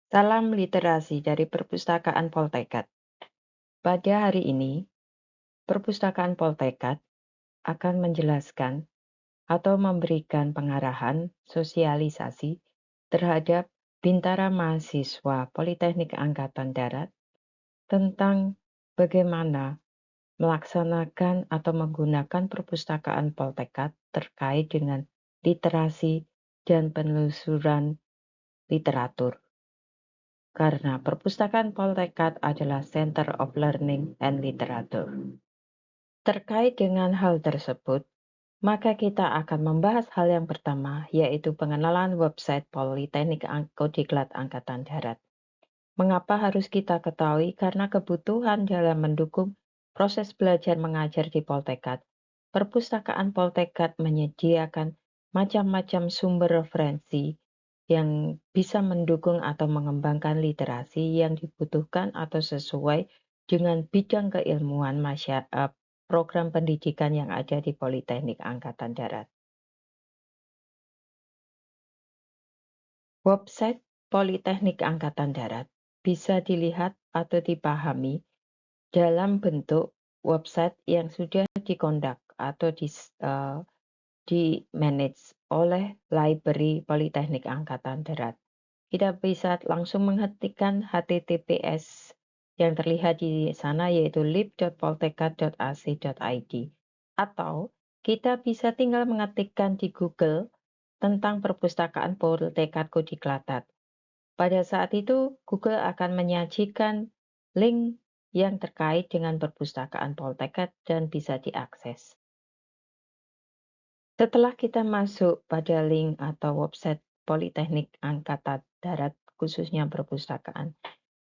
Salam literasi dari Perpustakaan Poltekkad. Pada hari ini, Perpustakaan Poltekkad akan menjelaskan atau memberikan pengarahan sosialisasi terhadap Bintara mahasiswa Politeknik Angkatan Darat tentang bagaimana melaksanakan atau menggunakan perpustakaan Poltekkad terkait dengan literasi dan penelusuran literatur. Karena Perpustakaan Poltekkad adalah Center of Learning and Literature. Terkait dengan hal tersebut, maka kita akan membahas hal yang pertama, yaitu pengenalan website Politeknik Kodiklat Angkatan Darat. Mengapa harus kita ketahui? Karena kebutuhan dalam mendukung proses belajar mengajar di Poltekkad. Perpustakaan Poltekkad menyediakan macam-macam sumber referensi yang bisa mendukung atau mengembangkan literasi yang dibutuhkan atau sesuai dengan bidang keilmuan program pendidikan yang ada di Politeknik Angkatan Darat. Website Politeknik Angkatan Darat bisa dilihat atau dipahami dalam bentuk website yang sudah dikondak atau di-manage oleh Library Politeknik Angkatan Darat. Kita bisa langsung mengetikkan HTTPS yang terlihat di sana, yaitu lib.poltekkad.ac.id, atau kita bisa tinggal mengetikkan di Google tentang Perpustakaan Poltekkad Kodiklatat. Pada saat itu, Google akan menyajikan link yang terkait dengan Perpustakaan Poltekkad dan bisa diakses. Setelah kita masuk pada link atau website Politeknik Angkatan Darat, khususnya perpustakaan,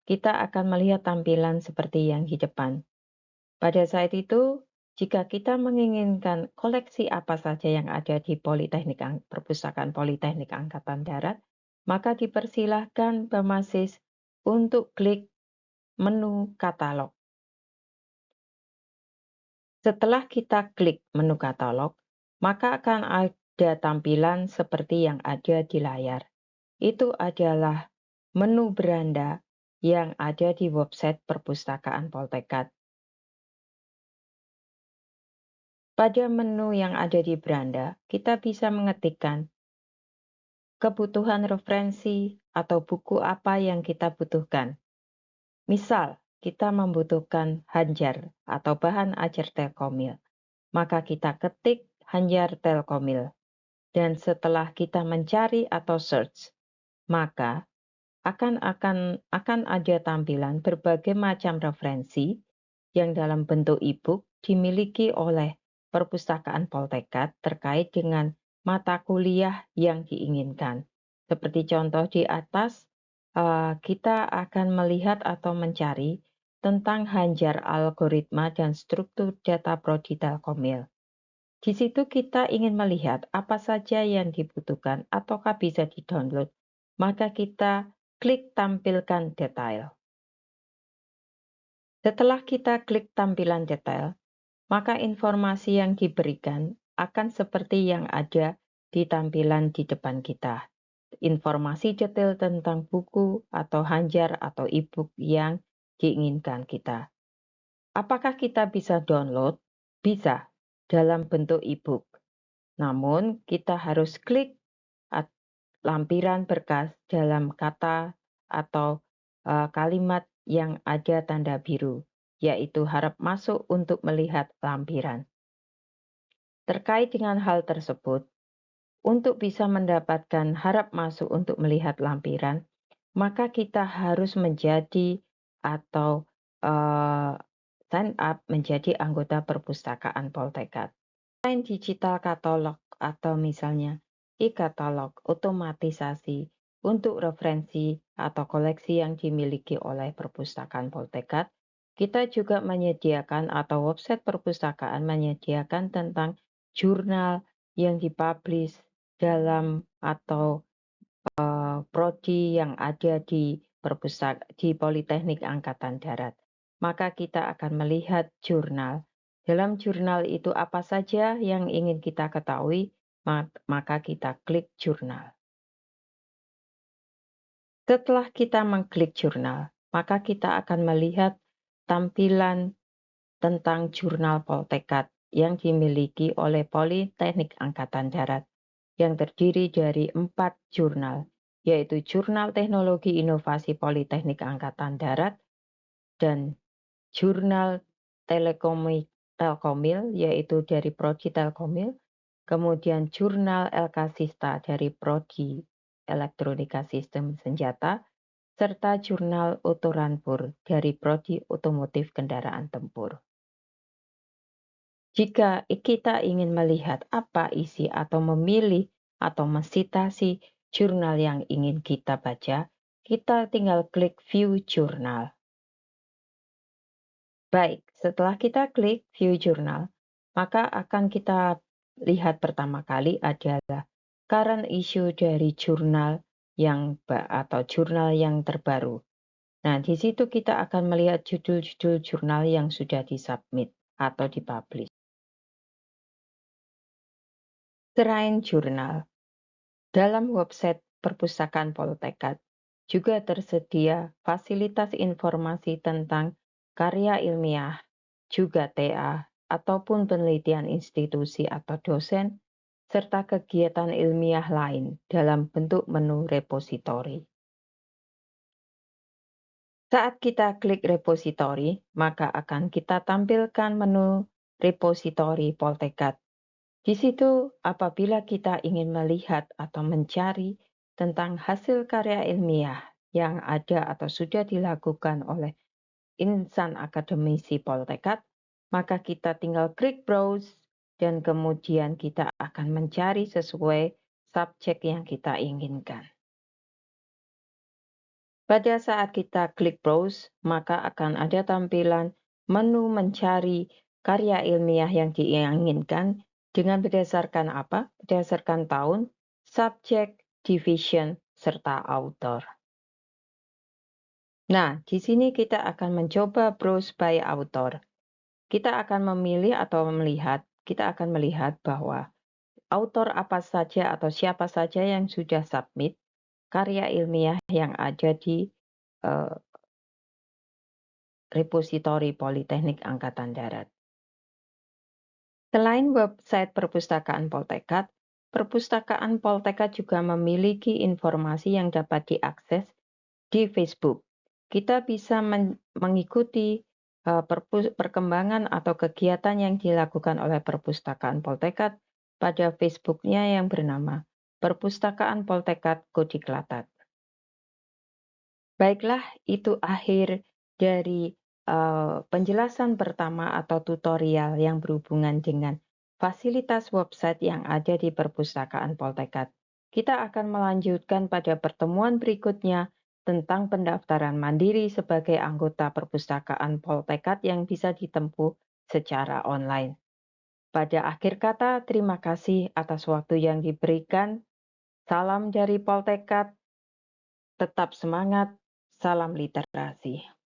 kita akan melihat tampilan seperti yang di depan. Pada saat itu, jika kita menginginkan koleksi apa saja yang ada di Perpustakaan Politeknik Angkatan Darat, maka dipersilahkan pemasis untuk klik menu katalog. Setelah kita klik menu katalog, maka akan ada tampilan seperti yang ada di layar. Itu adalah menu beranda yang ada di website Perpustakaan Poltekkad. Pada menu yang ada di beranda, kita bisa mengetikkan kebutuhan referensi atau buku apa yang kita butuhkan. Misal, kita membutuhkan Hanjar atau bahan ajar Telkomil, maka kita ketik Hanjar Telkomil. Dan setelah kita mencari atau search, maka akan ada tampilan berbagai macam referensi yang dalam bentuk e-book dimiliki oleh Perpustakaan Poltekkad terkait dengan mata kuliah yang diinginkan. Seperti contoh di atas, kita akan melihat atau mencari tentang Hanjar algoritma dan struktur data prodi Telkomil. Di situ kita ingin melihat apa saja yang dibutuhkan ataukah bisa di-download, maka kita klik tampilkan detail. Setelah kita klik tampilan detail, maka informasi yang diberikan akan seperti yang ada di tampilan di depan kita. Informasi detail tentang buku atau hanjar atau e-book yang diinginkan kita. Apakah kita bisa download? Bisa, dalam bentuk e-book. Namun, kita harus klik lampiran berkas dalam kata atau kalimat yang ada tanda biru, yaitu harap masuk untuk melihat lampiran. Terkait dengan hal tersebut, untuk bisa mendapatkan harap masuk untuk melihat lampiran, maka kita harus menjadi atau sign up menjadi anggota Perpustakaan Poltekkad. Selain digital katalog atau misalnya e-katalog otomatisasi untuk referensi atau koleksi yang dimiliki oleh Perpustakaan Poltekkad, kita juga menyediakan atau website perpustakaan menyediakan tentang jurnal yang dipublish dalam atau prodi yang ada di Politeknik Angkatan Darat. Maka kita akan melihat jurnal. Dalam jurnal itu apa saja yang ingin kita ketahui, maka kita klik jurnal. Setelah kita mengklik jurnal, maka kita akan melihat tampilan tentang jurnal Poltekkad yang dimiliki oleh Politeknik Angkatan Darat, yang terdiri dari 4 jurnal, yaitu Jurnal Teknologi Inovasi Politeknik Angkatan Darat dan Jurnal Telkomil, yaitu dari Prodi Telkomil, kemudian Jurnal Elkasista dari Prodi Elektronika Sistem Senjata, serta Jurnal Otoranpur dari Prodi Otomotif Kendaraan Tempur. Jika kita ingin melihat apa isi atau memilih atau mensitasi jurnal yang ingin kita baca, kita tinggal klik View Jurnal. Baik, setelah kita klik View Jurnal, maka akan kita lihat pertama kali adalah current issue dari jurnal atau jurnal yang terbaru. Nah, di situ kita akan melihat judul-judul jurnal yang sudah disubmit atau dipublish. Selain jurnal, dalam website Perpustakaan Poltekkad juga tersedia fasilitas informasi tentang karya ilmiah, juga TA, ataupun penelitian institusi atau dosen, serta kegiatan ilmiah lain dalam bentuk menu repositori. Saat kita klik repositori, maka akan kita tampilkan menu repositori Poltekkad. Di situ, apabila kita ingin melihat atau mencari tentang hasil karya ilmiah yang ada atau sudah dilakukan oleh insan akademisi Poltekkad, maka kita tinggal klik browse dan kemudian kita akan mencari sesuai subjek yang kita inginkan. Pada saat kita klik browse, maka akan ada tampilan menu mencari karya ilmiah yang diinginkan dengan berdasarkan apa? Berdasarkan tahun, subjek, division, serta author. Nah, di sini kita akan mencoba browse by author. Kita akan memilih atau kita akan melihat bahwa author apa saja atau siapa saja yang sudah submit karya ilmiah yang ada di repositori Politeknik Angkatan Darat. Selain website Perpustakaan Poltekkad, Perpustakaan Poltekkad juga memiliki informasi yang dapat diakses di Facebook. Kita bisa mengikuti perkembangan atau kegiatan yang dilakukan oleh Perpustakaan Poltekkad pada Facebook-nya yang bernama Perpustakaan Poltekkad Kodiklatat. Baiklah, itu akhir dari penjelasan pertama atau tutorial yang berhubungan dengan fasilitas website yang ada di Perpustakaan Poltekkad. Kita akan melanjutkan pada pertemuan berikutnya tentang pendaftaran mandiri sebagai anggota Perpustakaan Poltekkad yang bisa ditempuh secara online. Pada akhir kata, terima kasih atas waktu yang diberikan. Salam dari Poltekkad, tetap semangat, salam literasi.